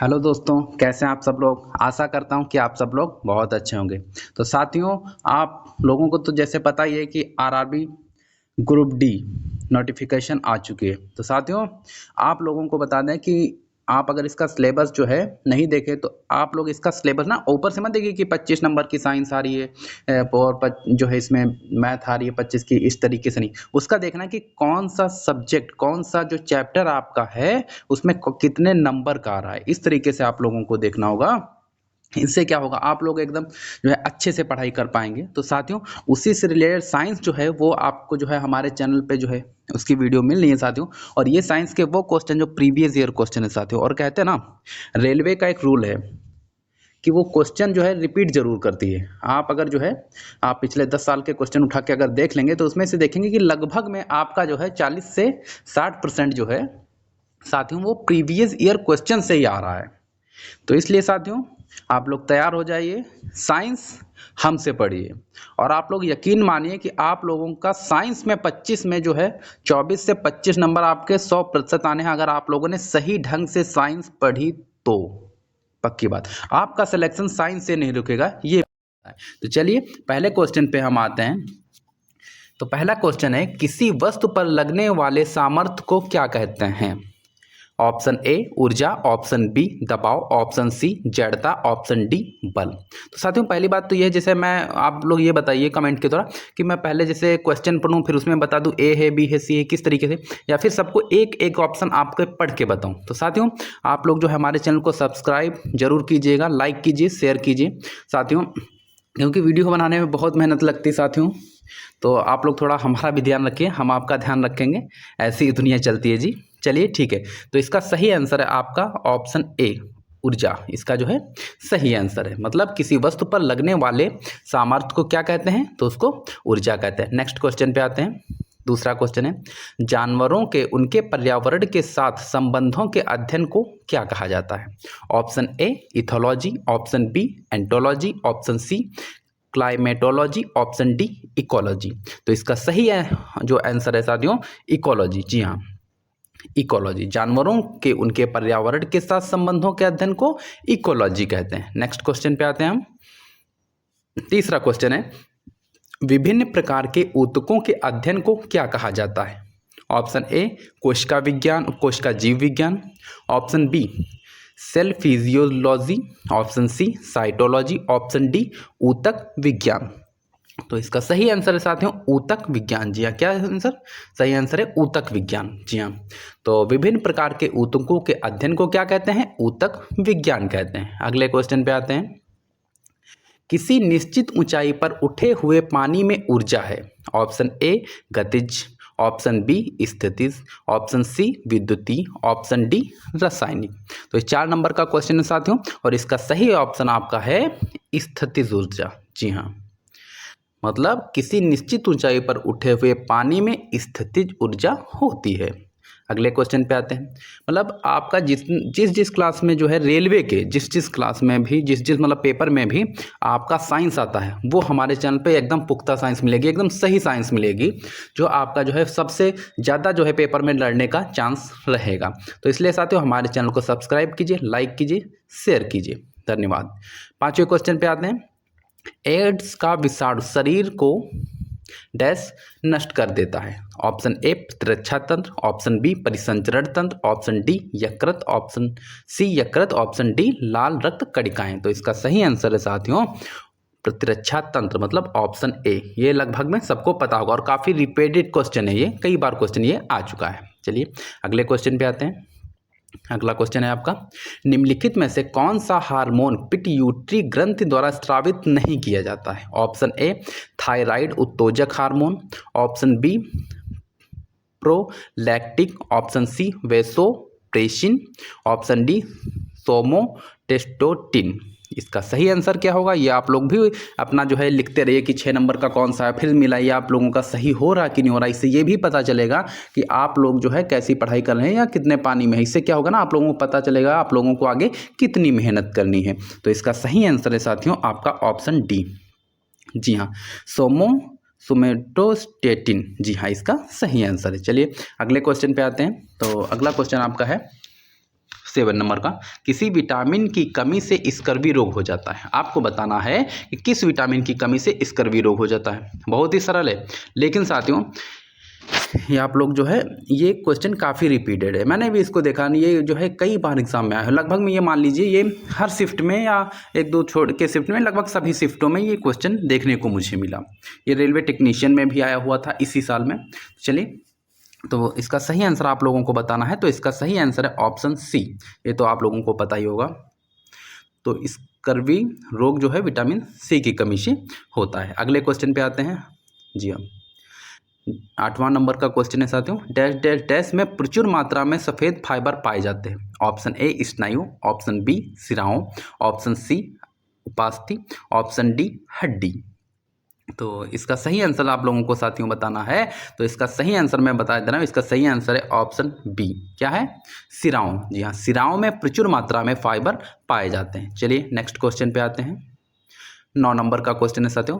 Hello दोस्तों, कैसे हैं आप सब लोग। आशा करता हूं कि आप सब लोग बहुत अच्छे होंगे। तो साथियों, आप लोगों को तो जैसे पता ही है कि आरआरबी ग्रुप डी नोटिफिकेशन आ चुकी है। तो साथियों, आप लोगों को बता दें कि आप अगर इसका सिलेबस जो है नहीं देखे तो आप लोग इसका सिलेबस ना ऊपर से मत देखिए कि 25 नंबर की साइंस आ रही है और जो है इसमें मैथ आ रही है 25 की, इस तरीके से नहीं। उसका देखना है कि कौन सा सब्जेक्ट, कौन सा जो चैप्टर आपका है उसमें कितने नंबर का आ रहा है, इस तरीके से आप लोगों को देखना होगा। इससे क्या होगा, आप लोग एकदम जो है अच्छे से पढ़ाई कर पाएंगे। तो साथियों, उसी से रिलेटेड साइंस जो है वो आपको जो है हमारे चैनल पे जो है उसकी वीडियो मिल रही है साथियों। और ये साइंस के वो क्वेश्चन जो प्रीवियस ईयर क्वेश्चन है साथियों। और कहते हैं ना, रेलवे का एक रूल है कि वो क्वेश्चन जो है रिपीट जरूर करती है। आप अगर जो है आप पिछले 10 साल के क्वेश्चन उठा के अगर देख लेंगे तो उसमें से देखेंगे कि लगभग में आपका जो है 40 से 60% जो है साथियों वो प्रीवियस ईयर क्वेश्चन से ही आ रहा है। तो इसलिए साथियों, आप लोग तैयार हो जाइए, साइंस हमसे पढ़िए। और आप लोग यकीन मानिए कि आप लोगों का साइंस में 25 में जो है 24 से 25 नंबर आपके 100% आने हैं, अगर आप लोगों ने सही ढंग से साइंस पढ़ी तो। पक्की बात, आपका सिलेक्शन साइंस से नहीं रुकेगा ये। तो चलिए पहले क्वेश्चन पे हम आते हैं। तो पहला क्वेश्चन है, किसी वस्तु पर लगने वाले सामर्थ्य को क्या कहते हैं। ऑप्शन ए ऊर्जा, ऑप्शन बी दबाव, ऑप्शन सी जड़ता, ऑप्शन डी बल। तो साथियों, पहली बात तो ये है, जैसे मैं आप लोग ये बताइए कमेंट के द्वारा कि मैं पहले जैसे क्वेश्चन पढ़ूं फिर उसमें बता दूं ए है, बी है, सी है, किस तरीके से, या फिर सबको एक एक ऑप्शन आपको पढ़ के बताऊं। तो साथियों, आप लोग जो है हमारे चैनल को सब्सक्राइब जरूर कीजिएगा, लाइक कीजिए, शेयर कीजिए साथियों, क्योंकि वीडियो बनाने में बहुत मेहनत लगती है साथियों। तो आप लोग थोड़ा हमारा भी ध्यान रखिए, हम आपका ध्यान रखेंगे, ऐसी ही दुनिया चलती है जी। चलिए ठीक है, तो इसका सही आंसर है आपका ऑप्शन ए ऊर्जा। इसका जो है सही आंसर है, मतलब किसी वस्तु पर लगने वाले सामर्थ्य को क्या कहते हैं, तो उसको ऊर्जा कहते हैं। नेक्स्ट क्वेश्चन पे आते हैं। दूसरा क्वेश्चन है, जानवरों के उनके पर्यावरण के साथ संबंधों के अध्ययन को क्या कहा जाता है। Option A ethology, option B ontology, option C climatology, option D ecology. तो इसका सही है जो आंसर है साथियों, इकोलॉजी। जी हाँ, इकोलॉजी, जानवरों के उनके पर्यावरण के साथ संबंधों के अध्ययन को इकोलॉजी कहते हैं। नेक्स्ट क्वेश्चन पे आते हैं हम। तीसरा क्वेश्चन है, विभिन्न प्रकार के ऊतकों के अध्ययन को क्या कहा जाता है। ऑप्शन ए कोशिका विज्ञान, कोशिका जीव विज्ञान, option B cell physiology, option C cytology, option D ऊतक विज्ञान। तो इसका सही आंसर है साथियों ऊतक विज्ञान। जी हाँ, क्या आंसर, सही आंसर है ऊतक विज्ञान। जी हाँ, तो विभिन्न प्रकार के ऊतकों के अध्ययन को क्या कहते हैं, ऊतक विज्ञान कहते हैं। अगले क्वेश्चन पे आते हैं। किसी निश्चित ऊंचाई पर उठे हुए पानी में ऊर्जा है। ऑप्शन ए गतिज, ऑप्शन बी स्थितिज, ऑप्शन सी विद्युतीय, ऑप्शन डी रासायनिक। तो 4 नंबर का क्वेश्चन है साथियों, और इसका सही ऑप्शन आपका है स्थितिज ऊर्जा। जी हाँ, मतलब किसी निश्चित ऊंचाई पर उठे हुए पानी में स्थितिज ऊर्जा होती है। अगले क्वेश्चन पे आते हैं। मतलब आपका जिस जिस जिस क्लास में जो है रेलवे के जिस जिस क्लास में भी जिस जिस मतलब पेपर में भी आपका साइंस आता है, वो हमारे चैनल पे एकदम पुख्ता साइंस मिलेगी, एकदम सही साइंस मिलेगी, जो आपका जो है सबसे ज़्यादा जो है पेपर में लड़ने का चांस रहेगा। तो इसलिए साथियों, हमारे चैनल को सब्सक्राइब कीजिए, लाइक कीजिए, शेयर कीजिए। धन्यवाद। 5वें क्वेश्चन पे आते हैं। एड्स का विषाणु शरीर को डैश नष्ट कर देता है। ऑप्शन ए प्रतिरक्षा तंत्र, ऑप्शन बी परिसंचरण तंत्र, ऑप्शन डी यकृत, ऑप्शन सी यकृत, ऑप्शन डी लाल रक्त कणिकाएं। तो इसका सही आंसर है साथियों प्रतिरक्षा तंत्र, मतलब ऑप्शन ए। ये लगभग में सबको पता होगा और काफ़ी रिपीटेड क्वेश्चन है, ये कई बार क्वेश्चन ये आ चुका है। चलिए अगले क्वेश्चन पे आते हैं। अगला क्वेश्चन है आपका, निम्नलिखित में से कौन सा हार्मोन पिट्यूटरी ग्रंथि द्वारा स्रावित नहीं किया जाता है। ऑप्शन ए थायराइड उत्तेजक hormone, option B prolactin, option C vasopressin, option D somatostatin. इसका सही आंसर क्या होगा, ये आप लोग भी अपना जो है लिखते रहिए कि 6 नंबर का कौन सा है, फिर मिलाइए आप लोगों का सही हो रहा कि नहीं हो रहा। इससे ये भी पता चलेगा कि आप लोग जो है कैसी पढ़ाई कर रहे हैं या कितने पानी में है। इससे क्या होगा ना, आप लोगों को पता चलेगा आप लोगों को आगे कितनी मेहनत करनी है। तो इसका सही आंसर है साथियों आपका ऑप्शन डी। जी हाँ, सोमेटोस्टेटिन। जी हाँ, इसका सही आंसर है। चलिए अगले क्वेश्चन पे आते हैं। तो अगला क्वेश्चन आपका है 7 नंबर का, किसी विटामिन की कमी से स्कर्वी रोग हो जाता है। आपको बताना है कि किस विटामिन की कमी से स्कर्वी रोग हो जाता है। बहुत ही सरल है, लेकिन साथियों ये आप लोग जो है ये क्वेश्चन काफ़ी रिपीटेड है, मैंने भी इसको देखा नहीं, ये जो है कई बार एग्जाम में आया है। लगभग में ये मान लीजिए ये हर शिफ्ट में या एक दो छोड़ के शिफ्ट में लगभग सभी शिफ्टों में ये क्वेश्चन देखने को मुझे मिला। ये रेलवे टेक्नीशियन में भी आया हुआ था इसी साल में। चलिए, तो इसका सही आंसर आप लोगों को बताना है। तो इसका सही आंसर है ऑप्शन सी। ये तो आप लोगों को पता ही होगा। तो स्कर्वी रोग जो है विटामिन सी की कमी से होता है। अगले क्वेश्चन पे आते हैं। जी हाँ, 8वां नंबर का क्वेश्चन है साथियों, डैश डैश डैश में प्रचुर मात्रा में सफ़ेद फाइबर पाए जाते हैं। ऑप्शन ए स्नायु, ऑप्शन बी सिराओं, ऑप्शन सी उपास्थि, ऑप्शन डी हड्डी। तो इसका सही आंसर आप लोगों को साथियों बताना है। तो इसका सही आंसर मैं बता दे रहा हूँ, इसका सही आंसर है ऑप्शन बी। क्या है? सिराओं। जी हाँ, सिराओं में प्रचुर मात्रा में फाइबर पाए जाते हैं। चलिए नेक्स्ट क्वेश्चन पे आते हैं। 9 नंबर का क्वेश्चन है साथियों,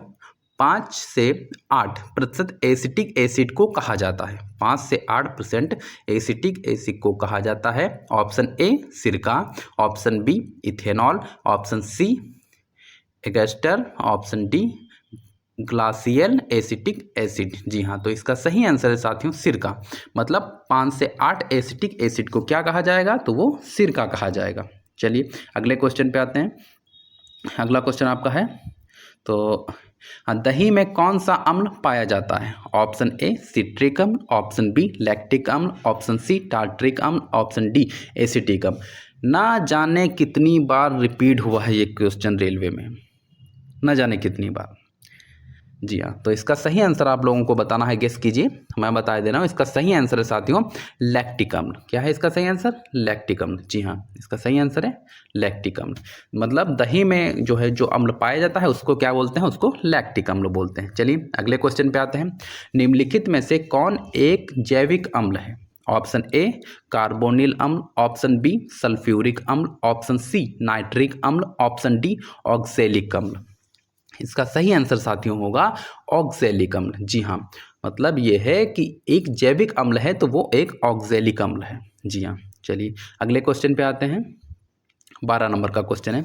5 से 8% एसिटिक एसिड को कहा जाता है। 5 से 8% एसिटिक एसिड को कहा जाता है। ऑप्शन ए सिरका, option B ethanol, option C एगेस्टर, option D glacial acetic acid. जी हाँ, तो इसका सही आंसर है साथियों सिरका। मतलब 5 से 8 एसिटिक एसिड को क्या कहा जाएगा? तो वो सिरका कहा जाएगा। चलिए अगले क्वेश्चन पे आते हैं। अगला क्वेश्चन आपका है, तो दही में कौन सा अम्ल पाया जाता है? ऑप्शन ए सिट्रिक अम्ल, ऑप्शन बी लैक्टिक अम्ल, ऑप्शन सी टार्ट्रिक अम्ल, ऑप्शन डी एसिटिक अम्ल। ना जाने कितनी बार रिपीट हुआ है ये क्वेश्चन रेलवे में, ना जाने कितनी बार। जी हाँ, तो इसका सही आंसर आप लोगों को बताना है, गेस कीजिए। मैं बता दे रहा हूँ, इसका सही आंसर है साथियों लैक्टिक अम्ल। क्या है इसका सही आंसर? लैक्टिक अम्ल। जी हाँ, इसका सही आंसर है लैक्टिक अम्ल। मतलब दही में जो है जो अम्ल पाया जाता है उसको क्या बोलते हैं? उसको लैक्टिक अम्ल बोलते हैं। चलिए अगले क्वेश्चन पे आते हैं। निम्नलिखित में से कौन एक जैविक अम्ल है? ऑप्शन ए कार्बोनिल अम्ल, ऑप्शन बी सल्फ्यूरिक अम्ल, ऑप्शन सी नाइट्रिक अम्ल, ऑप्शन डी ऑक्सैलिक अम्ल। इसका सही आंसर साथियों होगा ऑक्सैलिक अम्ल। जी हाँ, मतलब ये है कि एक जैविक अम्ल है तो वो एक ऑक्सैलिक अम्ल है। जी हाँ, चलिए अगले क्वेश्चन पे आते हैं। 12 नंबर का क्वेश्चन है,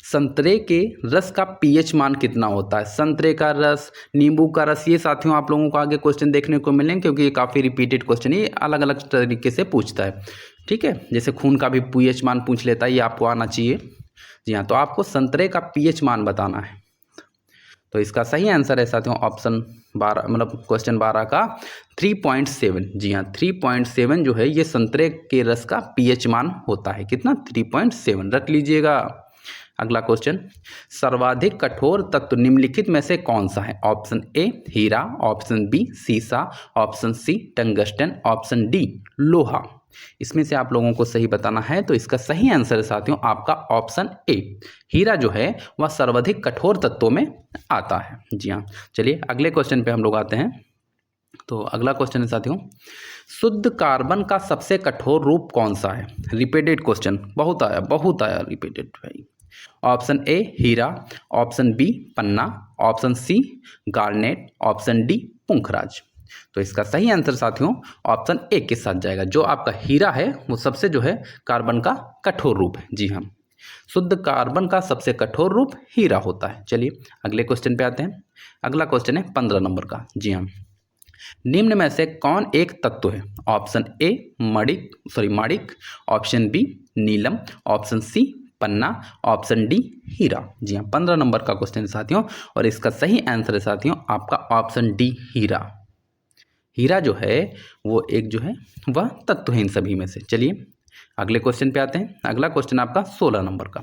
संतरे के रस का पीएच मान कितना होता है? संतरे का रस, नींबू का रस, ये साथियों आप लोगों को आगे क्वेश्चन देखने को मिलेंगे, क्योंकि ये काफ़ी रिपीटेड क्वेश्चन है, ये अलग अलग तरीके से पूछता है। ठीक है, जैसे खून का भी पीएच मान पूछ लेता है, ये आपको आना चाहिए। जी हाँ, तो आपको संतरे का पीएच मान बताना है। तो इसका सही आंसर है साथियों ऑप्शन 12, मतलब क्वेश्चन 12 का 3.7। जी हाँ, 3.7 जो है ये संतरे के रस का पीएच मान होता है। कितना? 3.7, रख लीजिएगा। अगला क्वेश्चन, सर्वाधिक कठोर तत्व निम्नलिखित में से कौन सा है? ऑप्शन ए हीरा, ऑप्शन बी सीसा, option C tungsten, option D लोहा। इसमें से आप लोगों को सही बताना है। तो इसका सही आंसर है साथियों आपका ऑप्शन ए। हीरा जो है वह सर्वाधिक कठोर तत्वों में आता है। जी हाँ, चलिए अगले क्वेश्चन पे हम लोग आते हैं। तो अगला क्वेश्चन है साथियों, शुद्ध कार्बन का सबसे कठोर रूप कौन सा है? रिपीटेड क्वेश्चन, बहुत आया रिपीटेड भाई। ऑप्शन ए हीरा, ऑप्शन बी पन्ना, option C garnet, option D पुंखराज। तो इसका सही आंसर साथियों ऑप्शन ए के साथ जाएगा। जो आपका हीरा है वो सबसे जो है कार्बन का कठोर रूप है। जी हाँ, शुद्ध कार्बन का सबसे कठोर रूप हीरा होता है। चलिए अगले क्वेश्चन पे आते हैं। अगला क्वेश्चन है 15 नंबर का। जी हाँ, निम्न में से कौन एक तत्व है? ऑप्शन ए माणिक, ऑप्शन बी नीलम, ऑप्शन सी पन्ना, ऑप्शन डी हीरा। जी हाँ, 15 नंबर का क्वेश्चन है साथियों, और इसका सही आंसर है साथियों आपका ऑप्शन डी हीरा। हीरा जो है वो एक जो है वह तत्व है इन सभी में से। चलिए अगले क्वेश्चन पे आते हैं। अगला क्वेश्चन आपका 16 नंबर का,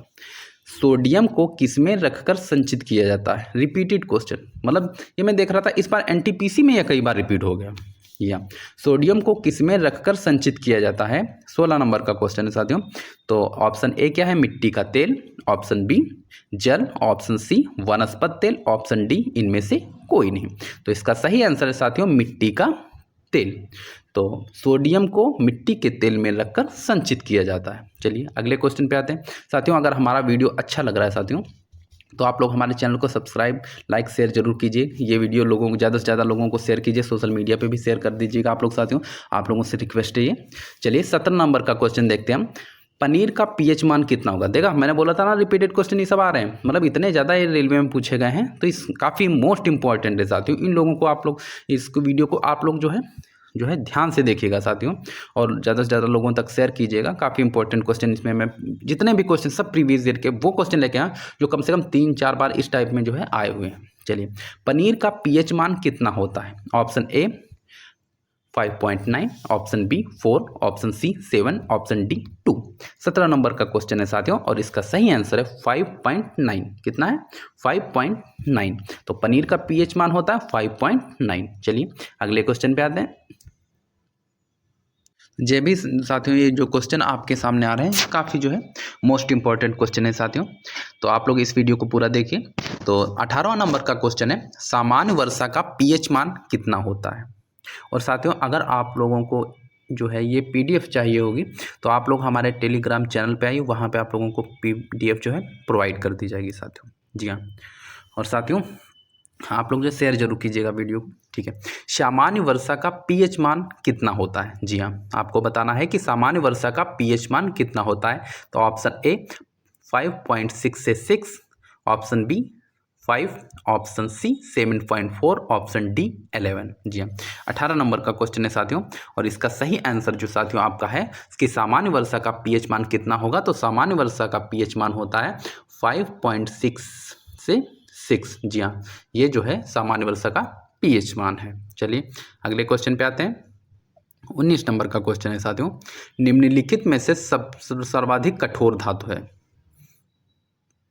सोडियम को किसमें रखकर संचित किया जाता है? रिपीटेड क्वेश्चन, मतलब ये मैं देख रहा था इस बार एनटीपीसी में या कई बार रिपीट हो गया। या सोडियम को किसमें रखकर संचित किया जाता है? 16 नंबर का क्वेश्चन है साथियों। तो ऑप्शन ए क्या है? मिट्टी का तेल, ऑप्शन बी जल, ऑप्शन सी वनस्पति तेल, ऑप्शन डी इनमें से कोई नहीं। तो इसका सही आंसर है साथियों मिट्टी का तेल। तो सोडियम को मिट्टी के तेल में रखकर संचित किया जाता है। चलिए अगले क्वेश्चन पे आते हैं साथियों। अगर हमारा वीडियो अच्छा लग रहा है साथियों तो आप लोग हमारे चैनल को सब्सक्राइब, लाइक, शेयर जरूर कीजिए। ये वीडियो लोगों को ज़्यादा से ज़्यादा लोगों को शेयर कीजिए, सोशल मीडिया पे भी शेयर कर दीजिएगा आप लोग साथियों, आप लोगों से रिक्वेस्ट है ये। चलिए 17 नंबर का क्वेश्चन देखते हैं हम। पनीर का पीएच मान कितना होगा? देखा मैंने बोला था ना रिपीटेड क्वेश्चन ये सब आ रहे हैं, मतलब इतने ज़्यादा ये रेलवे में पूछे गए हैं, तो इस काफ़ी मोस्ट इंपॉर्टेंट है साथियों। इन लोगों को आप लोग इस वीडियो को आप लोग जो है ध्यान से देखिएगा साथियों, और ज़्यादा से ज़्यादा लोगों तक शेयर कीजिएगा। काफ़ी इंपॉर्टेंट क्वेश्चन इसमें मैं जितने भी क्वेश्चन सब प्रीवियस ईयर के वो क्वेश्चन लेके आया जो कम से कम 3-4 बार इस टाइप में जो है आए हुए हैं। चलिए, पनीर का पीएच मान कितना होता है? Option A 5.9, option B 4, option C 7, option D 2। 17 number का क्वेश्चन है साथियों, और इसका सही आंसर है 5.9। कितना है? 5.9। तो पनीर का पीएच मान होता है 5.9। चलिए अगले क्वेश्चन पे आते हैं। जे भी साथियों ये जो क्वेश्चन आपके सामने आ रहे हैं काफ़ी जो है मोस्ट इंपॉर्टेंट क्वेश्चन है साथियों, तो आप लोग इस वीडियो को पूरा देखिए। तो 18वां नंबर का क्वेश्चन है, सामान्य वर्षा का पीएच मान कितना होता है? और साथियों अगर आप लोगों को जो है ये पीडीएफ चाहिए होगी तो आप लोग हमारे टेलीग्राम चैनल पे आइए, वहाँ पे आप लोगों को पीडीएफ जो है प्रोवाइड कर दी जाएगी साथियों। जी हाँ, और साथियों आप लोग जो शेयर जरूर कीजिएगा वीडियो, ठीक है। सामान्य वर्षा का पीएच मान कितना होता है? जी हाँ, आपको बताना है कि सामान्य वर्षा का पीएच मान कितना होता है। तो ऑप्शन ए 5.6 से 6, option B 5, option C 7.4, option D 11। जी हाँ, 18 नंबर का क्वेश्चन है साथियों, और इसका सही आंसर जो साथियों आपका है कि सामान्य वर्षा का पीएच मान कितना होगा, तो सामान्य वर्षा का पीएच मान होता है 5.6 से 6। जी हाँ, ये जो है सामान्य वर्षा का पीएच मान है। चलिए अगले क्वेश्चन पे आते हैं। 19 नंबर का क्वेश्चन है साथियों, निम्नलिखित में से सर्वाधिक कठोर धातु है?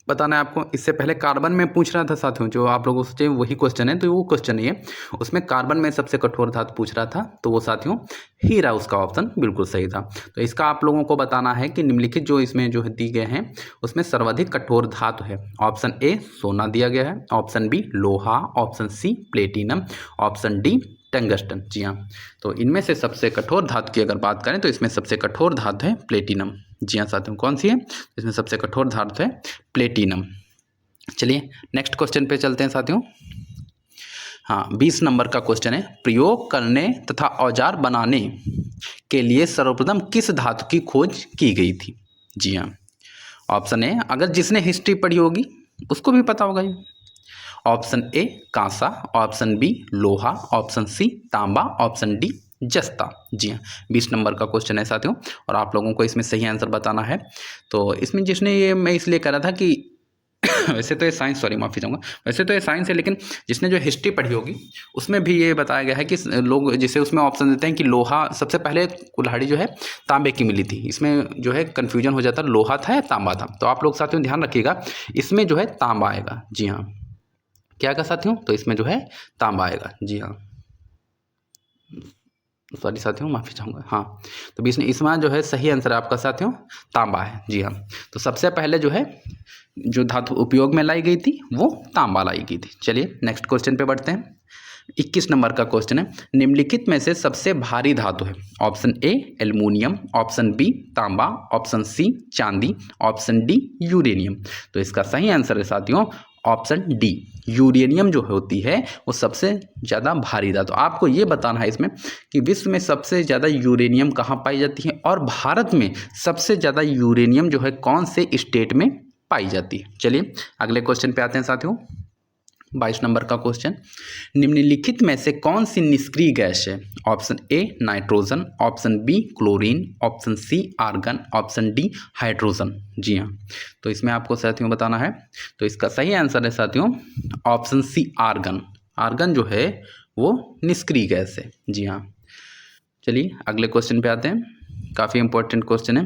बताना है आपको। इससे पहले कार्बन में पूछ रहा था साथियों, जो आप लोगों से वही क्वेश्चन है, तो वो क्वेश्चन नहीं है, उसमें कार्बन में सबसे कठोर धातु पूछ रहा था, तो वो साथियों हीरा, उसका ऑप्शन बिल्कुल सही था। तो इसका आप लोगों को बताना है कि निम्नलिखित जो इसमें जो दी गए हैं उसमें सर्वाधिक कठोर धातु है। ऑप्शन ए सोना दिया गया है, ऑप्शन बी लोहा, option C platinum, option D tungsten. जी हाँ, तो इनमें से सबसे कठोर धातु की अगर बात करें तो इसमें सबसे कठोर धातु है प्लेटिनम। जी हाँ साथियों, कौन सी है? इसमें सबसे कठोर धातु है प्लेटिनम। चलिए नेक्स्ट क्वेश्चन पे चलते हैं साथियों। हाँ, 20 नंबर का क्वेश्चन है, प्रयोग करने तथा औजार बनाने के लिए सर्वप्रथम किस धातु की खोज की गई थी? जी हाँ, ऑप्शन ए, अगर जिसने हिस्ट्री पढ़ी होगी उसको भी पता होगा ये। Option A Kansa, option B लोहा, ऑप्शन सी तांबा, ऑप्शन डी जस्ता। जी हाँ, 20 नंबर का क्वेश्चन है साथियों, और आप लोगों को इसमें सही आंसर बताना है। तो इसमें जिसने ये मैं इसलिए कह रहा था कि वैसे तो ये साइंस, सॉरी माफ़ी चाहूँगा, वैसे तो ये साइंस है, लेकिन जिसने जो हिस्ट्री पढ़ी होगी उसमें भी ये बताया गया है कि लोग जिसे उसमें ऑप्शन देते हैं कि लोहा, सबसे पहले कुल्हाड़ी जो है तांबे की मिली थी। इसमें जो है कन्फ्यूजन हो जाता है, लोहा था या तांबा था। तो आप लोग साथियों ध्यान रखिएगा, इसमें जो है तांबा आएगा। जी हाँ, क्या आएगा साथियों? तो इसमें जो है तांबा आएगा। जी हाँ, सॉरी साथियों माफ़ी चाहूँगा। हाँ, तो बीच में इसमें जो है सही आंसर आपका साथियों तांबा है। जी हाँ, तो सबसे पहले जो है जो धातु उपयोग में लाई गई थी वो तांबा लाई गई थी। चलिए नेक्स्ट क्वेश्चन पे बढ़ते हैं। 21 नंबर का क्वेश्चन है, निम्नलिखित में से सबसे भारी धातु है? Option A aluminium, option B तांबा, ऑप्शन सी चांदी, ऑप्शन डी यूरेनियम। तो इसका सही आंसर है साथियों ऑप्शन डी, यूरेनियम जो होती है वो सबसे ज़्यादा भारी धातु। आपको ये बताना है इसमें कि विश्व में सबसे ज़्यादा यूरेनियम कहाँ पाई जाती है, और भारत में सबसे ज़्यादा यूरेनियम जो है कौन से स्टेट में पाई जाती है। चलिए अगले क्वेश्चन पे आते हैं साथियों। 22 नंबर का क्वेश्चन, निम्नलिखित में से कौन सी निष्क्रिय गैस है? Option A nitrogen, option B chlorine, option C argon, option D hydrogen. जी हाँ, तो इसमें आपको साथियों बताना है। तो इसका सही आंसर है साथियों ऑप्शन सी आर्गन। आर्गन जो है वो निष्क्रिय गैस है। जी हाँ, चलिए अगले क्वेश्चन पे आते हैं। काफ़ी इंपॉर्टेंट क्वेश्चन है,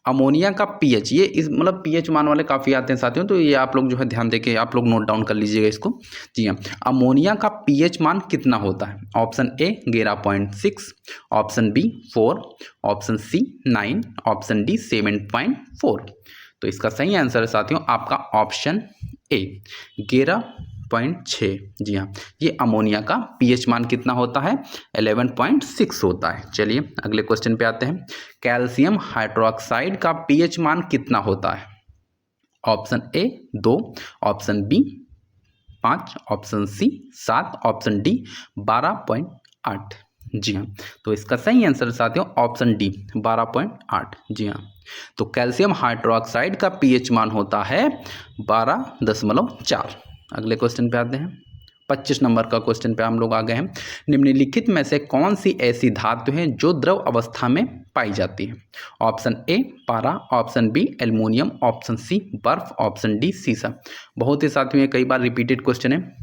अमोनिया का पीएच, ये इस मतलब पीएच मान वाले काफ़ी आते हैं साथियों, तो ये आप लोग जो है ध्यान देके आप लोग नोट डाउन कर लीजिएगा इसको। जी हाँ, अमोनिया का पीएच मान कितना होता है? Option A 11.6, option B 4, option C 9, option D 7.4। तो इसका सही आंसर है साथियों आपका ऑप्शन ए 11.6। जी हाँ, ये अमोनिया का पीएच मान कितना होता है? 11.6 होता है। चलिए अगले क्वेश्चन पे आते हैं। कैल्शियम हाइड्रोक्साइड का पीएच मान कितना होता है? Option A 2, option B 5, option C 7, option D 12.8। जी हाँ, तो इसका सही आंसर साथियों ऑप्शन डी 12.8। जी हाँ, तो कैल्शियम हाइड्रोक्साइड का पीएच मान होता है 12.4। अगले क्वेश्चन पे आते हैं, 25 नंबर का क्वेश्चन पे हम लोग आ गए हैं। निम्नलिखित में से कौन सी ऐसी धातु है जो द्रव अवस्था में पाई जाती है? ऑप्शन ए पारा, option B aluminium, option C बर्फ, ऑप्शन डी सीसा। बहुत ही साथियों ये कई बार रिपीटेड क्वेश्चन है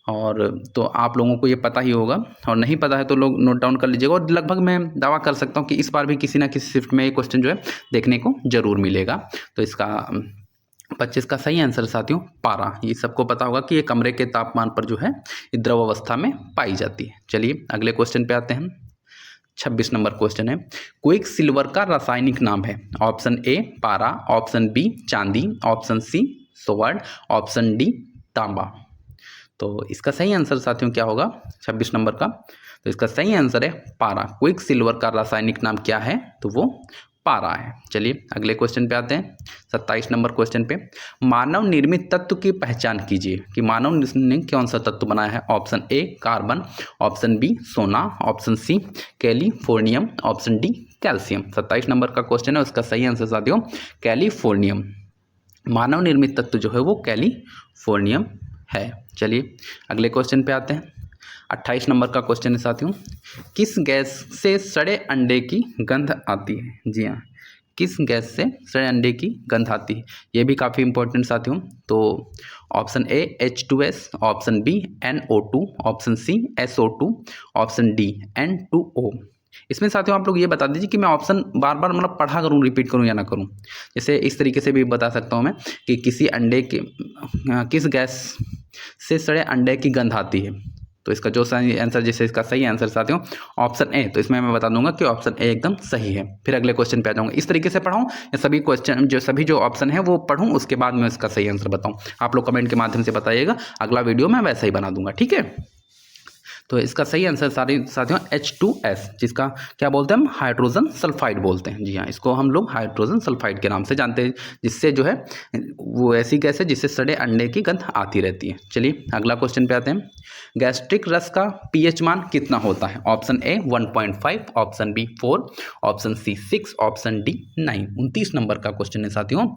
और तो आप लोगों को ये पता ही होगा, और नहीं पता है तो लोग नोट डाउन कर लीजिएगा। और लगभग मैं दावा कर सकता हूँ कि इस बार भी किसी ना किसी शिफ्ट में ये क्वेश्चन जो है देखने को जरूर मिलेगा। तो इसका 25 का सही आंसर साथियों पारा। ये सबको पता होगा कि ये कमरे के तापमान पर जो है ये द्रव अवस्था में पाई जाती है। चलिए अगले क्वेश्चन पे आते हैं, 26 नंबर क्वेश्चन है, क्विक सिल्वर का रासायनिक नाम है? ऑप्शन ए पारा, ऑप्शन बी चांदी, ऑप्शन सी स्वर्ण, ऑप्शन डी तांबा। तो इसका सही आंसर साथियों क्या होगा 26 नंबर का? तो इसका सही आंसर है पारा। क्विक सिल्वर का रासायनिक नाम क्या है? तो वो पारा है। चलिए अगले क्वेश्चन पे आते हैं, 27 नंबर क्वेश्चन पे, मानव निर्मित तत्व की पहचान कीजिए कि मानव ने कौन सा तत्व बनाया है? Option A carbon, option B सोना, option C californium, option D calcium. 27 number का क्वेश्चन है, उसका सही आंसर साथियों कैलिफोर्नियम। मानव निर्मित तत्व जो है वो कैलिफोर्नियम है। चलिए अगले क्वेश्चन पे आते हैं, 28 नंबर का क्वेश्चन है साथियों, किस गैस से सड़े अंडे की गंध आती है? जी हाँ, किस गैस से सड़े अंडे की गंध आती है? ये भी काफ़ी इंपॉर्टेंट साथियों। तो option A H2S, option B NO2, option C SO2, option D N2O। इसमें साथियों आप लोग ये बता दीजिए कि मैं ऑप्शन बार बार मतलब पढ़ा करूँ, रिपीट करूँ या ना करूँ। जैसे इस तरीके से भी बता सकता हूँ मैं कि किसी अंडे के किस गैस से सड़े अंडे की गंध आती है। तो इसका जो सही आंसर, जैसे इसका सही आंसर साथियों ऑप्शन ए, तो इसमें मैं बता दूंगा कि ऑप्शन ए एकदम सही है। फिर अगले क्वेश्चन पे आ जाऊंगा। इस तरीके से पढ़ाऊं या सभी क्वेश्चन सभी जो ऑप्शन है वो पढ़ूं, उसके बाद मैं इसका सही आंसर बताऊं? आप लोग कमेंट के माध्यम से बताइएगा, अगला वीडियो मैं वैसा ही बना दूंगा, ठीक है। तो इसका सही आंसर साथियों H2S, जिसका क्या बोलते हैं हम? हाइड्रोजन सल्फाइड बोलते हैं। जी हाँ, इसको हम लोग हाइड्रोजन सल्फाइड के नाम से जानते हैं, जिससे जो है वो ऐसी गैस है जिससे सड़े अंडे की गंध आती रहती है। चलिए अगला क्वेश्चन पे आते हैं, गैस्ट्रिक रस का पीएच मान कितना होता है? Option A 1.5, option B 4, option C 6, option D 9। 29 number का क्वेश्चन है साथियों,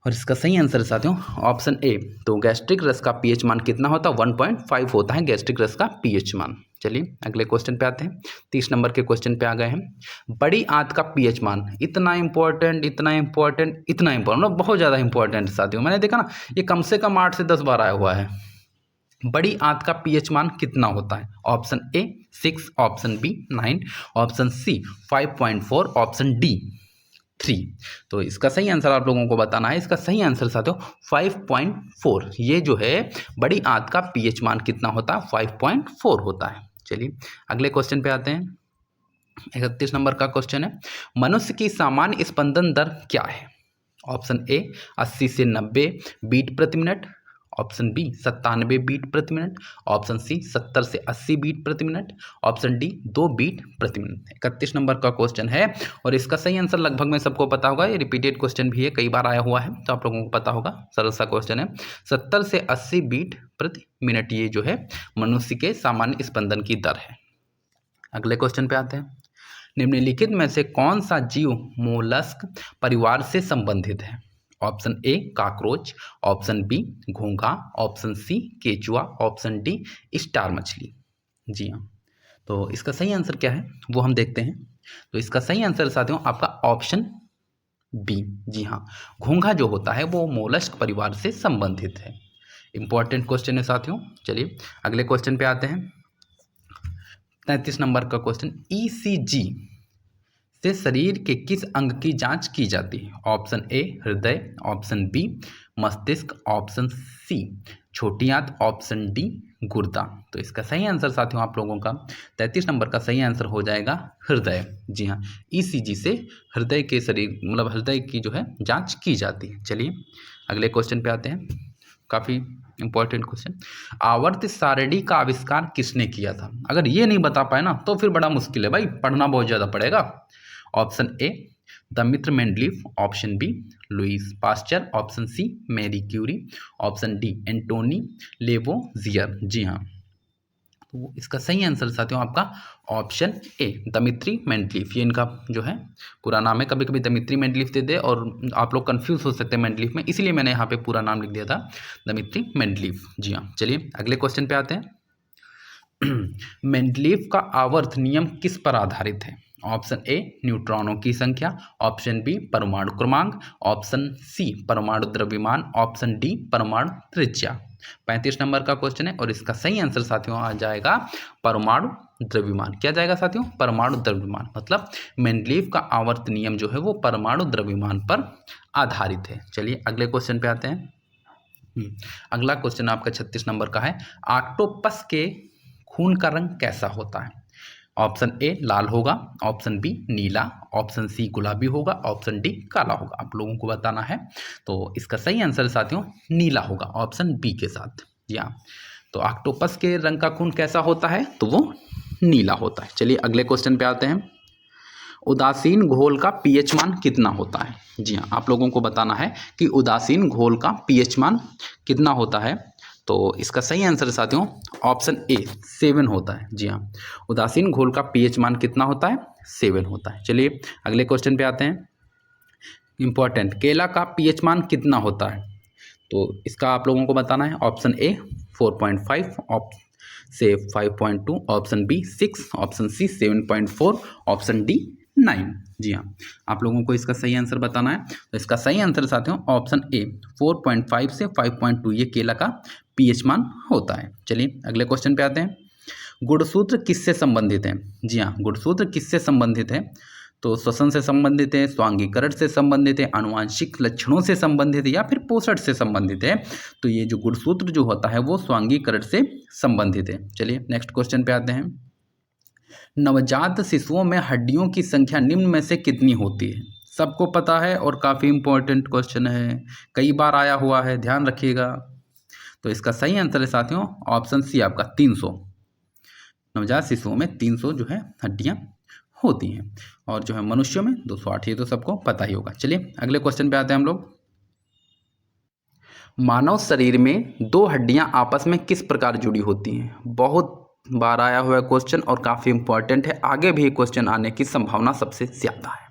और इसका सही आंसर साथियों ऑप्शन ए। तो गैस्ट्रिक रस का पीएच मान कितना होता है? 1.5 होता है गैस्ट्रिक रस का पीएच मान। चलिए अगले क्वेश्चन पे आते हैं, 30 नंबर के क्वेश्चन पे आ गए हैं, बड़ी आंत का पीएच मान। इतना इंपॉर्टेंट, इतना इंपॉर्टेंट, इतना इंपॉर्टेंट, मतलब बहुत ज़्यादा इंपॉर्टेंट साथियों। मैंने देखा ना, ये कम से कम 8 से 10 बार आया हुआ है। बड़ी आंत का पीएच मान कितना होता है? Option A 6, option B 9, option C 5.4, option D 3। तो इसका सही आंसर आप लोगों को बताना है। इसका सही आंसर साथियों 5.4। ये जो है बड़ी आंत का पीएच मान कितना होता है? 5.4 होता है। चलिए अगले क्वेश्चन पे आते हैं, 31 नंबर का क्वेश्चन है, मनुष्य की सामान्य स्पंदन दर क्या है? ऑप्शन ए 80 से 90 बीट प्रति मिनट, ऑप्शन बी 97 बीट प्रति मिनट, ऑप्शन सी 70 से 80 बीट प्रति मिनट, ऑप्शन डी 2 बीट प्रति मिनट। 31 नंबर का क्वेश्चन है और इसका सही आंसर लगभग में सबको पता होगा। ये रिपीटेड क्वेश्चन भी है, कई बार आया हुआ है, तो आप लोगों को पता होगा। सरल सा क्वेश्चन है, 70 से 80 बीट प्रति मिनट ये जो है मनुष्य के सामान्य स्पंदन की दर है। अगले क्वेश्चन पे आते हैं, निम्नलिखित में से कौन सा जीव मोलस्क परिवार से संबंधित है? Option A cockroach, option B घोंघा, ऑप्शन सी केचुआ, ऑप्शन डी स्टार मछली। जी हाँ, तो इसका सही आंसर क्या है वो हम देखते हैं। तो इसका सही आंसर साथियों आपका ऑप्शन बी। जी हाँ, घोंघा जो होता है वो मोलस्क परिवार से संबंधित है। इंपॉर्टेंट क्वेश्चन है साथियों। चलिए अगले क्वेश्चन पे आते हैं, 33 नंबर का क्वेश्चन, ईसीजी से शरीर के किस अंग की जांच की जाती है? ऑप्शन ए हृदय, ऑप्शन बी मस्तिष्क, ऑप्शन सी छोटी आंत, ऑप्शन डी गुर्दा। तो इसका सही आंसर साथियों आप लोगों का 33 नंबर का सही आंसर हो जाएगा हृदय। जी हाँ, ईसीजी से हृदय के शरीर मतलब हृदय की जो है जांच की जाती है। चलिए अगले क्वेश्चन पे आते हैं, काफ़ी इंपॉर्टेंट क्वेश्चन, आवर्त सारणी का आविष्कार किसने किया था? अगर ये नहीं बता पाए ना तो फिर बड़ा मुश्किल है भाई, पढ़ना बहुत ज़्यादा पड़ेगा। Option A Dmitri Mendeleev, option B Louis Pasteur, option C Marie Curie, option D Antoine Lavoisier. जी हाँ, तो इसका सही आंसर साथियों आपका ऑप्शन ए, दमित्री मेंडलीफ। ये इनका जो है पूरा नाम है। कभी कभी दमित्री मेंडलीफ दे दे और आप लोग कंफ्यूज हो सकते हैं मेंडलीफ में, इसीलिए मैंने यहाँ पे पूरा नाम लिख दिया था, दमित्री मेंडलीफ। जी हाँ, चलिए अगले क्वेश्चन पे आते हैं। मेंडलीफ का आवर्त नियम किस पर आधारित है? ऑप्शन ए, न्यूट्रॉनों की संख्या, ऑप्शन बी, परमाणु क्रमांक, ऑप्शन सी, परमाणु द्रव्यमान, ऑप्शन डी, परमाणु त्रिज्या। 35 नंबर का क्वेश्चन है और इसका सही आंसर साथियों आ जाएगा परमाणु द्रव्यमान। क्या जाएगा साथियों? परमाणु द्रव्यमान। मतलब मेंडलीफ का आवर्त नियम जो है वो परमाणु द्रव्यमान पर आधारित है। चलिए अगले क्वेश्चन पे आते हैं। अगला क्वेश्चन आपका 36 नंबर का है। ऑक्टोपस के खून का रंग कैसा होता है? ऑप्शन ए लाल होगा, ऑप्शन बी नीला, ऑप्शन सी गुलाबी होगा, ऑप्शन डी काला होगा। आप लोगों को बताना है। तो इसका सही आंसर साथियों नीला होगा, ऑप्शन बी के साथ। जी हाँ, तो ऑक्टोपस के रंग का खून कैसा होता है? तो वो नीला होता है। चलिए अगले क्वेश्चन पे आते हैं। उदासीन घोल का पीएच मान कितना होता है? जी हाँ, आप लोगों को बताना है कि उदासीन घोल का पीएच मान कितना होता है। तो इसका सही आंसर साथियों ऑप्शन ए 7 होता है। जी हाँ, उदासीन घोल का पीएच मान कितना होता है? 7 होता है। चलिए अगले क्वेश्चन पे आते हैं। इंपॉर्टेंट, केला का पीएच मान कितना होता है? तो इसका आप लोगों को बताना है। ऑप्शन ए 4.5, से 5.2, option B 6, option C 7.4, option D 9। जी हाँ, आप लोगों को इसका सही आंसर बताना है। तो इसका सही आंसर साथियों ऑप्शन ए 4.5 से 5.2 ये केला का पीएच मान होता है। चलिए अगले क्वेश्चन पे आते हैं। गुणसूत्र किससे संबंधित है? जी हाँ, गुणसूत्र किससे संबंधित है? तो श्वसन से संबंधित है, स्वांगीकरण से संबंधित है, आनुवांशिक लक्षणों से संबंधित है या फिर पोषण से संबंधित है। तो ये जो गुणसूत्र जो होता है वो स्वांगीकरण से संबंधित है। चलिए नेक्स्ट क्वेश्चन पे आते हैं। नवजात शिशुओं में हड्डियों की संख्या निम्न में से कितनी होती है? सबको पता है और काफ़ी इंपॉर्टेंट क्वेश्चन है, कई बार आया हुआ है, ध्यान रखिएगा। तो इसका सही आंसर है साथियों ऑप्शन सी आपका 300। नवजात शिशुओं में 300 जो है हड्डियां होती हैं और जो है मनुष्यों में 208। ये तो सबको पता ही होगा। चलिए अगले क्वेश्चन पे आते हैं हम लोग। मानव शरीर में दो हड्डियां आपस में किस प्रकार जुड़ी होती हैं? बहुत बार आया हुआ क्वेश्चन और काफ़ी इंपॉर्टेंट है, आगे भी क्वेश्चन आने की संभावना सबसे ज़्यादा है।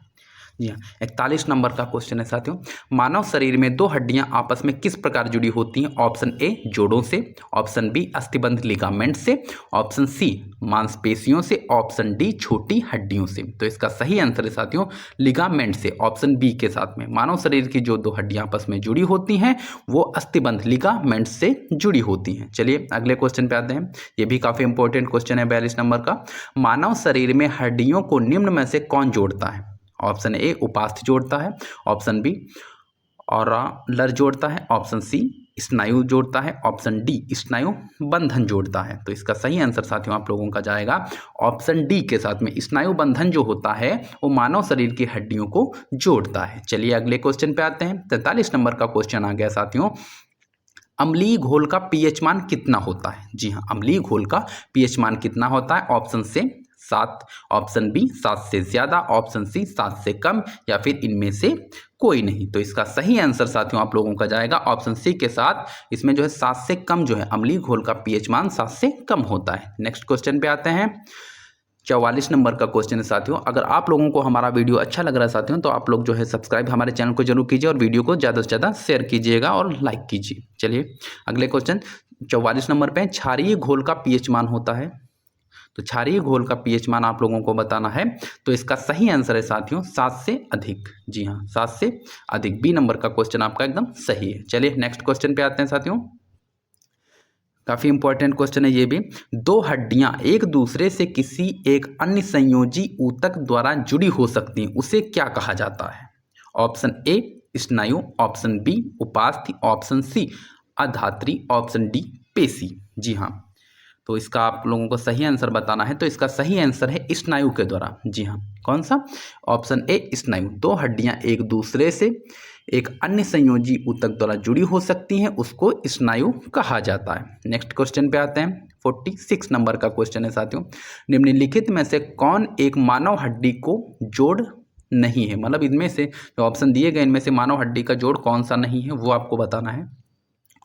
जी हाँ, 41 नंबर का क्वेश्चन है साथियों। मानव शरीर में दो हड्डियां आपस में किस प्रकार जुड़ी होती हैं? ऑप्शन ए जोड़ों से, ऑप्शन बी अस्थिबंध लिगामेंट से, ऑप्शन सी मांसपेशियों से, ऑप्शन डी छोटी हड्डियों से। तो इसका सही आंसर है साथियों लिगामेंट से, ऑप्शन बी के साथ में। मानव शरीर की जो दो हड्डियां आपस में जुड़ी होती हैं वो अस्थिबंध लिगामेंट से जुड़ी होती हैं। चलिए अगले क्वेश्चन पे आते हैं। ये भी काफ़ी इंपॉर्टेंट क्वेश्चन है 42 नंबर का। मानव शरीर में हड्डियों को निम्न में से कौन जोड़ता है? ऑप्शन ए उपास्थि जोड़ता है, ऑप्शन बी औरलर जोड़ता है, ऑप्शन सी स्नायु जोड़ता है, ऑप्शन डी स्नायु बंधन जोड़ता है। तो इसका सही आंसर साथियों आप लोगों का जाएगा ऑप्शन डी के साथ में। स्नायु बंधन जो होता है वो मानव शरीर की हड्डियों को जोड़ता है। चलिए अगले क्वेश्चन पे आते हैं। 43 नंबर का क्वेश्चन आ गया साथियों। अम्लीय घोल का पीएच मान कितना होता है? जी हाँ, अम्लीय घोल का पीएच मान कितना होता है? ऑप्शन से 7, ऑप्शन बी 7 से ज़्यादा, ऑप्शन सी 7 से कम या फिर इनमें से कोई नहीं। तो इसका सही आंसर साथियों आप लोगों का जाएगा ऑप्शन सी के साथ। इसमें जो है 7 से कम जो है अम्लीय घोल का पीएच मान 7 से कम होता है। नेक्स्ट क्वेश्चन पे आते हैं। 44 नंबर का क्वेश्चन है साथियों। अगर आप लोगों को हमारा वीडियो अच्छा लग रहा है साथियों तो आप लोग जो है सब्सक्राइब हमारे चैनल को जरूर कीजिए और वीडियो को ज़्यादा से ज़्यादा शेयर कीजिएगा और लाइक कीजिए। चलिए अगले क्वेश्चन 44 नंबर पे क्षारीय घोल का पीएच मान होता है। तो क्षारीय घोल का पीएच मान आप लोगों को बताना है। तो इसका सही आंसर है साथियों 7 से अधिक। जी हाँ, 7 से अधिक। बी नंबर का क्वेश्चन आपका एकदम सही है। चलिए नेक्स्ट क्वेश्चन पे आते हैं साथियों। काफ़ी इंपॉर्टेंट क्वेश्चन है ये भी। दो हड्डियां एक दूसरे से किसी एक अन्य संयोजी ऊतक द्वारा जुड़ी हो सकती हैं, उसे क्या कहा जाता है? ऑप्शन ए स्नायु, ऑप्शन बी उपास्थि, ऑप्शन सी अधात्री, ऑप्शन डी पेशी। जी हाँ, तो इसका आप लोगों को सही आंसर बताना है। तो इसका सही आंसर है स्नायु के द्वारा। जी हाँ, कौन सा? ऑप्शन ए स्नायु। दो हड्डियां एक दूसरे से एक अन्य संयोजी ऊतक द्वारा जुड़ी हो सकती हैं, उसको स्नायु कहा जाता है। नेक्स्ट क्वेश्चन पे आते हैं। 46 नंबर का क्वेश्चन है साथियों। निम्नलिखित में से कौन एक मानव हड्डी को जोड़ नहीं है? मतलब इनमें से जो ऑप्शन दिए गए इनमें से मानव हड्डी का जोड़ कौन सा नहीं है वो आपको बताना है।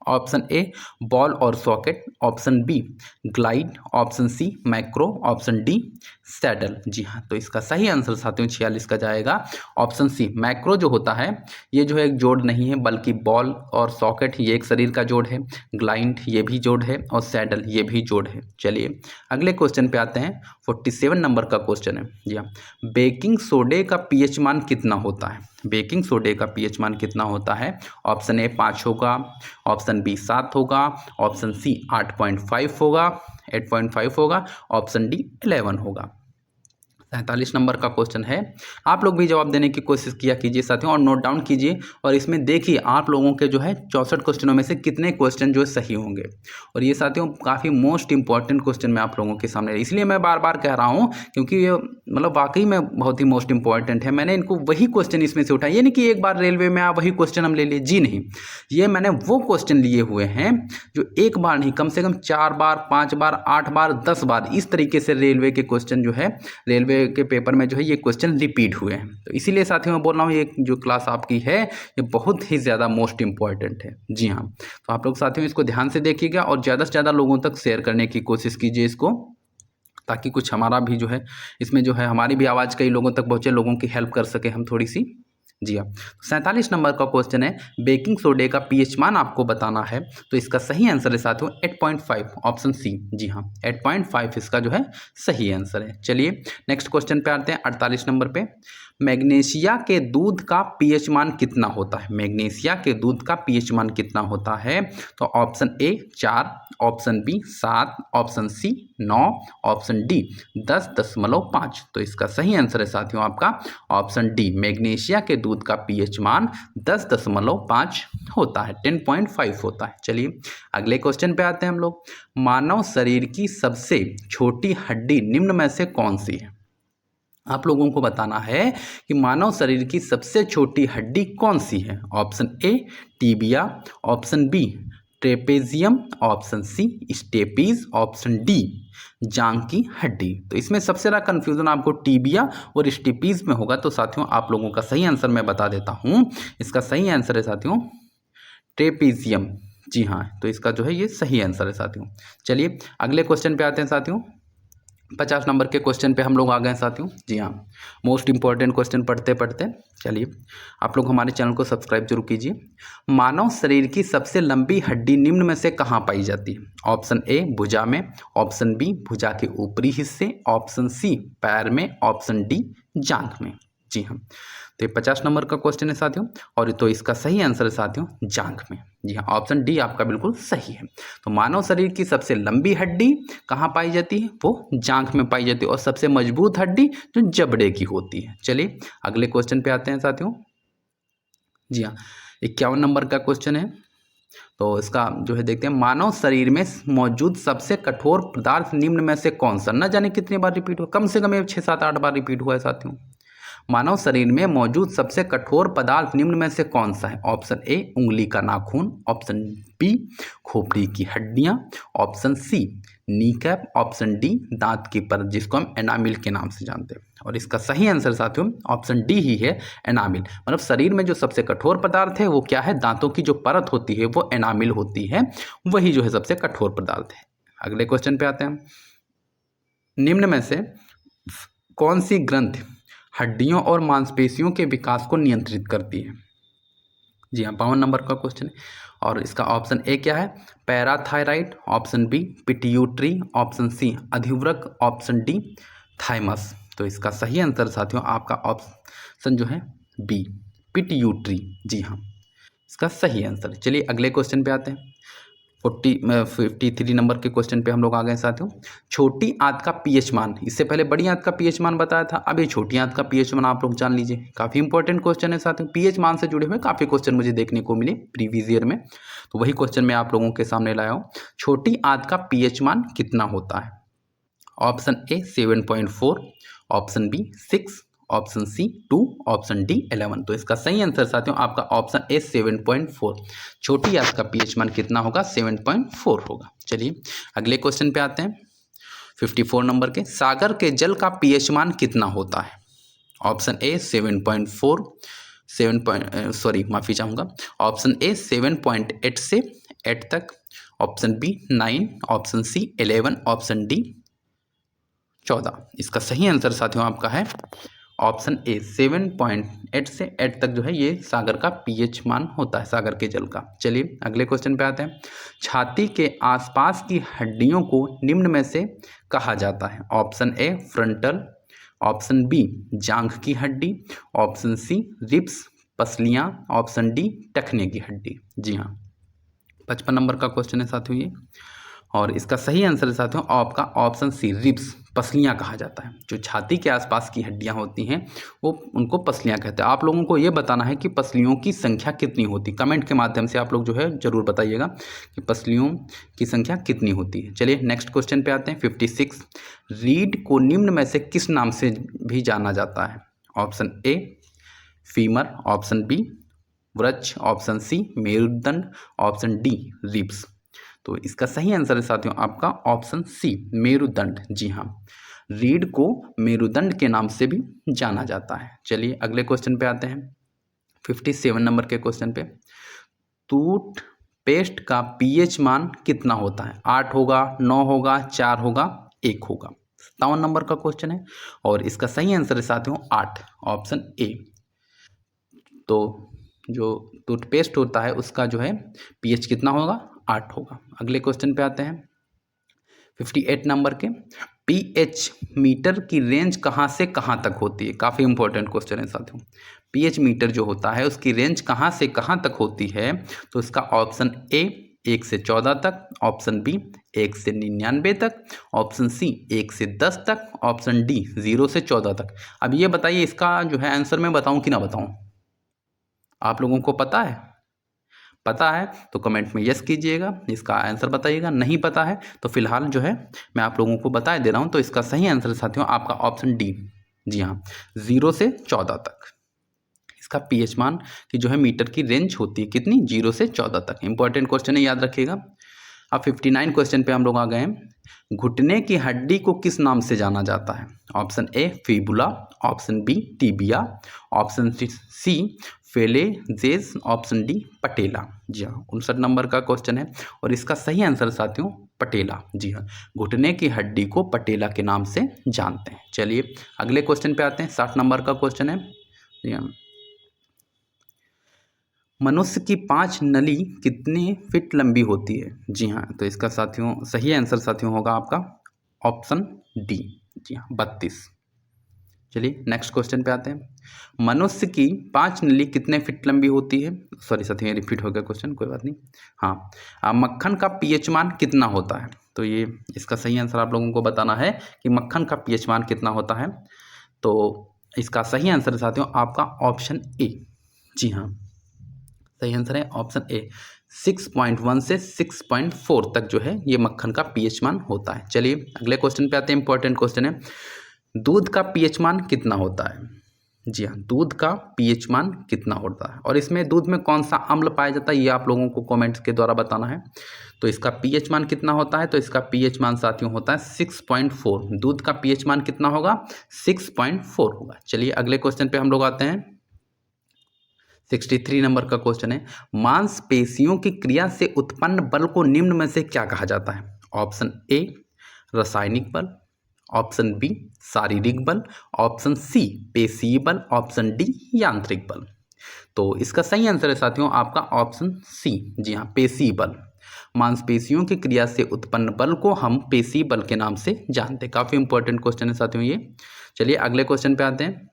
ऑप्शन ए बॉल और socket, option B glide, option C macro, option D saddle. जी हाँ, तो इसका सही आंसर साथियों 46 का जाएगा ऑप्शन सी मैक्रो। जो होता है ये जो है एक जोड़ नहीं है, बल्कि बॉल और सॉकेट ये एक शरीर का जोड़ है, ग्लाइड ये भी जोड़ है और सैडल ये भी जोड़ है। चलिए अगले क्वेश्चन पे आते हैं। 47 नंबर का क्वेश्चन है। जी हाँ, बेकिंग सोडे का पीएच मान कितना होता है? बेकिंग सोडे का पीएच मान कितना होता है? ऑप्शन ए 5 होगा, ऑप्शन बी 7 होगा, ऑप्शन सी 8.5 होगा, 8.5 होगा, ऑप्शन डी 11 होगा। 47 नंबर का क्वेश्चन है। आप लोग भी जवाब देने की कोशिश किया कीजिए साथियों और नोट डाउन कीजिए, और इसमें देखिए आप लोगों के जो है 64 क्वेश्चनों में से कितने क्वेश्चन जो है सही होंगे। और ये साथियों काफ़ी मोस्ट इंपॉर्टेंट क्वेश्चन मैं आप लोगों के सामने, इसलिए मैं बार बार कह रहा हूँ क्योंकि ये मतलब वाकई में बहुत ही मोस्ट इंपॉर्टेंट है। मैंने इनको वही क्वेश्चन इसमें से उठाया, ये नहीं कि एक बार रेलवे में वही क्वेश्चन हम ले लिए, जी नहीं, ये मैंने वो क्वेश्चन लिए हुए हैं जो एक बार नहीं कम से कम 4 बार, 5 बार, 8 बार, 10 बार इस तरीके से रेलवे के क्वेश्चन जो है रेलवे के पेपर में जो है ये क्वेश्चन रिपीट हुए हैं। तो इसीलिए साथियों मैं बोल रहा हूँ ये जो क्लास आपकी है ये बहुत ही ज़्यादा मोस्ट इंपॉर्टेंट है। जी हाँ, तो आप लोग साथियों इसको ध्यान से देखिएगा और ज़्यादा से ज़्यादा लोगों तक शेयर करने की कोशिश कीजिए इसको, ताकि कुछ हमारा भी जो है इसमें जो है हमारी भी आवाज़ कई लोगों तक पहुँचे, लोगों की हेल्प कर सके हम थोड़ी सी। जी हाँ, 47 नंबर का क्वेश्चन है, बेकिंग सोडे का पीएच मान आपको बताना है। तो इसका सही आंसर है साथियों 8.5, ऑप्शन सी। जी हाँ, 8.5 इसका जो है सही आंसर है। चलिए नेक्स्ट क्वेश्चन पे आते हैं 48 नंबर पे। मैग्नीशिया के दूध का पीएच मान कितना होता है? मैग्नीशिया के दूध का पीएच मान कितना होता है? तो option A 4, option B 7, option C 9, option D 10.5। तो इसका सही आंसर है साथियों आपका ऑप्शन डी, मैग्नीशिया के दूध का पीएच मान 10.5 होता है, 10.5 होता है। चलिए अगले क्वेश्चन पे आते हैं हम लोग। मानव शरीर की सबसे छोटी हड्डी निम्न में से कौन सी है? आप लोगों को बताना है कि मानव शरीर की सबसे छोटी हड्डी कौन सी है। Option A tibia, option B trapezium, option C stapes, option D जांघ की हड्डी। तो इसमें सबसे ज़्यादा कन्फ्यूजन आपको टीबिया और स्टेपीज में होगा। तो साथियों आप लोगों का सही आंसर मैं बता देता हूँ, इसका सही आंसर है साथियों ट्रेपेजियम। जी हाँ, तो इसका जो है ये सही आंसर है साथियों। चलिए अगले क्वेश्चन पे आते हैं साथियों। 50 नंबर के क्वेश्चन पे हम लोग आ गए साथियों। जी हाँ, मोस्ट इंपॉर्टेंट क्वेश्चन पढ़ते पढ़ते चलिए आप लोग हमारे चैनल को सब्सक्राइब जरूर कीजिए। मानव शरीर की सबसे लंबी हड्डी निम्न में से कहाँ पाई जाती है? ऑप्शन ए भुजा में, ऑप्शन बी भुजा के ऊपरी हिस्से, ऑप्शन सी पैर में, ऑप्शन डी जांघ में। जी हाँ, तो ये 50 नंबर का क्वेश्चन है साथियों, और तो इसका सही आंसर है साथियों जांघ में। जी हाँ, ऑप्शन डी आपका बिल्कुल सही है। तो मानव शरीर की सबसे लंबी हड्डी कहाँ पाई जाती है? वो जांघ में पाई जाती है, और सबसे मजबूत हड्डी जो जबड़े की होती है। चलिए अगले क्वेश्चन पे आते हैं साथियों। जी हाँ, 51 नंबर का क्वेश्चन है। तो इसका जो है देखते हैं, मानव शरीर में मौजूद सबसे कठोर पदार्थ निम्न में से कौन सा? न जाने कितनी बार रिपीट हुआ, कम से कम 6, 7, 8 बार रिपीट हुआ है साथियों। मानव शरीर में मौजूद सबसे कठोर पदार्थ निम्न में से कौन सा है? ऑप्शन ए उंगली का नाखून, ऑप्शन बी खोपड़ी की हड्डियां, option C kneecap, option D दांत की परत जिसको हम एनामिल के नाम से जानते हैं। और इसका सही आंसर साथियों ऑप्शन डी ही है, एनामिल। मतलब शरीर में जो सबसे कठोर पदार्थ है वो क्या है? दांतों की जो परत होती है वो एनामिल होती है, वही जो है सबसे कठोर पदार्थ है। अगले क्वेश्चन पे आते हैं। निम्न में से कौन सी ग्रंथि हड्डियों और मांसपेशियों के विकास को नियंत्रित करती है? जी हाँ, 52 नंबर का क्वेश्चन है, और इसका ऑप्शन ए क्या है? Parathyroid, option B pituitary, option C अधिवृक्क, ऑप्शन डी थाइमस। तो इसका सही आंसर साथियों आपका ऑप्शन जो है बी पिट्यूटरी। जी हाँ, इसका सही आंसर है। चलिए अगले क्वेश्चन पे आते हैं। 53 नंबर के क्वेश्चन पे हम लोग आ गए साथियों। छोटी आंत का पीएच मान, इससे पहले बड़ी आंत का पीएच मान बताया था, अब ये छोटी आंत का पीएच मान आप लोग जान लीजिए। काफ़ी इंपॉर्टेंट क्वेश्चन है साथियों, पीएच मान से जुड़े हुए काफ़ी क्वेश्चन मुझे देखने को मिले प्रीवियस ईयर में, तो वही क्वेश्चन मैं आप लोगों के सामने लाया हूँ। छोटी आंत का पीएच मान कितना होता है? Option A 7.4, option B 6, option C 2, option D 11। तो इसका सही आंसर साथियों आपका ऑप्शन ए 7.4। छोटी आंत का पीएच मान कितना होगा? 7.4 होगा। चलिए अगले क्वेश्चन पे आते हैं। 54 नंबर के, सागर के जल का पीएच मान कितना होता है? ऑप्शन ए 7.4, माफ़ी चाहूँगा, ऑप्शन ए 7.8 से 8 तक, option B 9, option C 11, option D 14। इसका सही आंसर साथियों आपका है ऑप्शन ए 7.8 से 8 तक जो है ये सागर का पीएच मान होता है, सागर के जल का। चलिए अगले क्वेश्चन पे आते हैं। छाती के आसपास की हड्डियों को निम्न में से कहा जाता है। Option A frontal, option B जांघ की हड्डी, ऑप्शन सी रिब्स पसलियां, ऑप्शन डी टखने की हड्डी। जी हाँ, 55 नंबर का क्वेश्चन है साथियों ये, और इसका सही आंसर है साथियों आपका ऑप्शन सी रिब्स पसलियां कहा जाता है। जो छाती के आसपास की हड्डियां होती हैं वो उनको पसलियां कहते हैं। आप लोगों को ये बताना है कि पसलियों की संख्या कितनी होती है। कमेंट के माध्यम से आप लोग जो है जरूर बताइएगा कि पसलियों की संख्या कितनी होती है। चलिए नेक्स्ट क्वेश्चन पे आते हैं। 56, रीढ़ को निम्न में से किस नाम से भी जाना जाता है। Option A femur, option B वृक्ष, ऑप्शन सी मेरुदंड, ऑप्शन डी रिब्स। तो इसका सही आंसर है साथियों आपका ऑप्शन सी मेरुदंड। जी हाँ, रीढ़ को मेरुदंड के नाम से भी जाना जाता है। चलिए अगले क्वेश्चन पे आते हैं। 57 नंबर के क्वेश्चन पे, टूथपेस्ट का पीएच मान कितना होता है। 8 होगा, 9 होगा, 4 होगा, 1 होगा। 57 नंबर का क्वेश्चन है और इसका सही आंसर है साथियों 8, ऑप्शन ए। तो जो टूथपेस्ट होता है उसका जो है पीएच कितना होगा, 8 होगा। अगले क्वेश्चन पे आते हैं 58 नंबर के, पीएच मीटर की रेंज कहाँ से कहाँ तक होती है। काफ़ी इंपॉर्टेंट क्वेश्चन है साथियों। पीएच मीटर जो होता है उसकी रेंज कहाँ से कहाँ तक होती है। तो इसका ऑप्शन ए 1 से 14 तक, ऑप्शन बी 1 से 99 तक, ऑप्शन सी 1 से 10 तक, ऑप्शन डी 0 से 14 तक। अब ये बताइए इसका जो है आंसर मैं बताऊँ कि ना बताऊँ। आप लोगों को पता है? पता है तो कमेंट में यस कीजिएगा, इसका आंसर बताइएगा। नहीं पता है तो फिलहाल जो है मैं आप लोगों को बता दे रहा हूं। तो इसका सही आंसर साथियों आपका ऑप्शन डी। जी हाँ, 0 से 14 तक इसका पीएच मान की जो है मीटर की रेंज होती है कितनी, 0 से 14 तक। इंपॉर्टेंट क्वेश्चन है, याद रखिएगा। अब 59 क्वेश्चन पे हम लोग आ गए हैं। घुटने की हड्डी को किस नाम से जाना जाता है। Option A fibula, option B tibia, option C phalanges, option D patella. जी हाँ, 59 नंबर का क्वेश्चन है और इसका सही आंसर साथियों पटेला। जी हाँ, घुटने की हड्डी को पटेला के नाम से जानते हैं। चलिए अगले क्वेश्चन पे आते हैं। 60 नंबर का क्वेश्चन है। जी हाँ, मनुष्य की 5 नली कितने फीट लंबी होती है। जी हाँ, तो इसका साथियों सही आंसर साथियों होगा आपका ऑप्शन डी। जी हाँ, 32। चलिए नेक्स्ट क्वेश्चन पे आते हैं। मनुष्य की 5 नली कितने फीट लंबी होती है। सॉरी साथियों रिपीट हो गया क्वेश्चन, कोई बात नहीं। हाँ, मक्खन का पीएच मान कितना होता है। तो ये इसका सही आंसर आप लोगों को बताना है कि मक्खन का पीएच मान कितना होता है। तो इसका सही आंसर साथियों आपका ऑप्शन ए। जी हाँ, सही आंसर है ऑप्शन ए। 6.1 से 6.4 तक जो है ये मक्खन का पीएच मान होता है। चलिए अगले क्वेश्चन पे आते हैं। इंपॉर्टेंट क्वेश्चन है, दूध का पीएच मान कितना होता है। जी हाँ, दूध का पीएच मान कितना होता है और इसमें दूध में कौन सा अम्ल पाया जाता है ये आप लोगों को कमेंट्स के द्वारा बताना है। तो इसका पीएच मान कितना होता है। तो इसका पीएच मान साथियों होता है 6.4। दूध का पीएच मान कितना होगा, 6.4 होगा। चलिए अगले क्वेश्चन पे हम लोग आते हैं। 63 नंबर का क्वेश्चन है, मांसपेशियों की क्रिया से उत्पन्न बल को निम्न में से क्या कहा जाता है। ऑप्शन ए रासायनिक बल, ऑप्शन बी शारीरिक बल, ऑप्शन सी पेशीय बल, ऑप्शन डी यांत्रिक बल। तो इसका सही आंसर है साथियों आपका ऑप्शन सी। जी हाँ, पेशीय बल। मांसपेशियों की क्रिया से उत्पन्न बल को हम पेशीय बल के नाम से जानते हैं। काफ़ी इंपॉर्टेंट क्वेश्चन है साथियों ये। चलिए अगले क्वेश्चन पे आते हैं।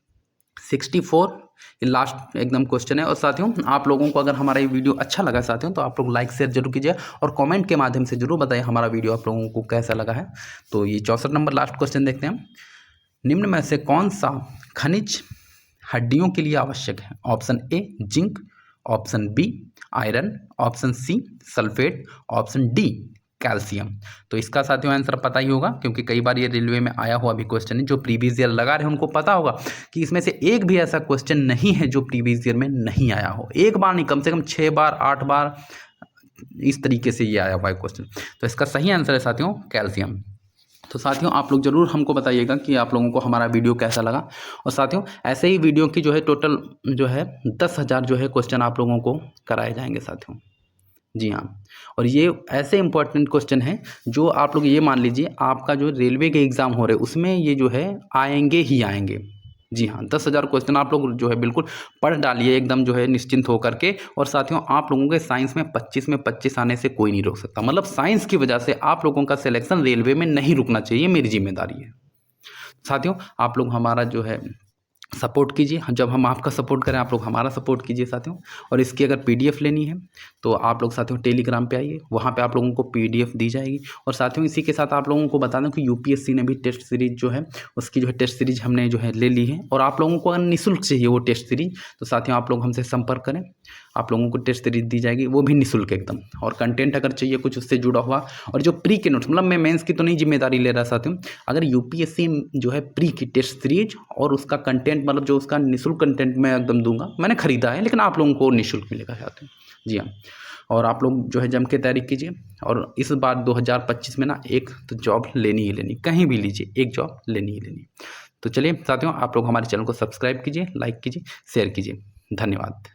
64 ये लास्ट एकदम क्वेश्चन है। और साथियों आप लोगों को अगर हमारा ये वीडियो अच्छा लगा साथियों तो आप लोग लाइक शेयर जरूर कीजिए और कमेंट के माध्यम से जरूर बताइए हमारा वीडियो आप लोगों को कैसा लगा है। तो ये 64 नंबर लास्ट क्वेश्चन देखते हैं। निम्न में से कौन सा खनिज हड्डियों के लिए आवश्यक है। Option A zinc, option B iron, option C sulphate, option D calcium. तो इसका साथियों आंसर पता ही होगा क्योंकि कई बार ये रेलवे में आया हुआ भी क्वेश्चन है। जो प्रीवियस ईयर लगा रहे हैं उनको पता होगा कि इसमें से एक भी ऐसा क्वेश्चन नहीं है जो प्रीवियस ईयर में नहीं आया हो। एक बार नहीं, कम से कम 6 बार 8 बार इस तरीके से ये आया हुआ है क्वेश्चन। तो इसका सही आंसर है साथियों कैल्शियम। तो साथियों आप लोग ज़रूर हमको बताइएगा कि आप लोगों को हमारा वीडियो कैसा लगा। और साथियों ऐसे ही वीडियो की जो है टोटल जो है 10,000 जो है क्वेश्चन आप लोगों को कराए जाएंगे साथियों। जी हाँ, और ये ऐसे इंपॉर्टेंट क्वेश्चन हैं जो आप लोग ये मान लीजिए आपका जो रेलवे के एग्ज़ाम हो रहे हैं उसमें ये जो है आएंगे ही आएंगे। जी हाँ, 10,000 क्वेश्चन आप लोग जो है बिल्कुल पढ़ डालिए एकदम जो है निश्चिंत होकर के। और साथियों आप लोगों के साइंस में 25 में 25 आने से कोई नहीं रोक सकता। मतलब साइंस की वजह से आप लोगों का सिलेक्शन रेलवे में नहीं रुकना चाहिए, मेरी जिम्मेदारी है। साथियों आप लोग हमारा जो है सपोर्ट कीजिए, जब हम आपका सपोर्ट करें आप लोग हमारा सपोर्ट कीजिए साथियों। और इसकी अगर पीडीएफ लेनी है तो आप लोग साथियों टेलीग्राम पे आइए, वहाँ पे आप लोगों को पीडीएफ दी जाएगी। और साथियों इसी के साथ आप लोगों को बता दूं कि यूपीएससी ने भी टेस्ट सीरीज जो है उसकी जो है टेस्ट सीरीज हमने जो है ले ली है। और आप लोगों को अगर निःशुल्क चाहिए वो टेस्ट सीरीज तो साथियों आप लोग हमसे संपर्क करें, आप लोगों को टेस्ट सीरीज दी जाएगी, वो भी निःशुल्क एकदम। और कंटेंट अगर चाहिए कुछ उससे जुड़ा हुआ, और जो प्री के नोट्स, मतलब मैं मेंस की तो नहीं जिम्मेदारी ले रहा साथियों, अगर यूपीएससी जो है प्री की टेस्ट सीरीज और उसका कंटेंट मतलब जो उसका निःशुल्क कंटेंट मैं एकदम दूंगा, मैंने खरीदा है लेकिन आप लोगों को निःशुल्क मिलेगा साथियों। जी हाँ, और आप लोग जो है जम के तैयारी कीजिए। और इस बार 2025 में ना एक तो जॉब लेनी ही लेनी, कहीं भी लीजिए एक जॉब लेनी ही लेनी। तो चलिए साथियों आप लोग हमारे चैनल को सब्सक्राइब कीजिए, लाइक कीजिए, शेयर कीजिए। धन्यवाद।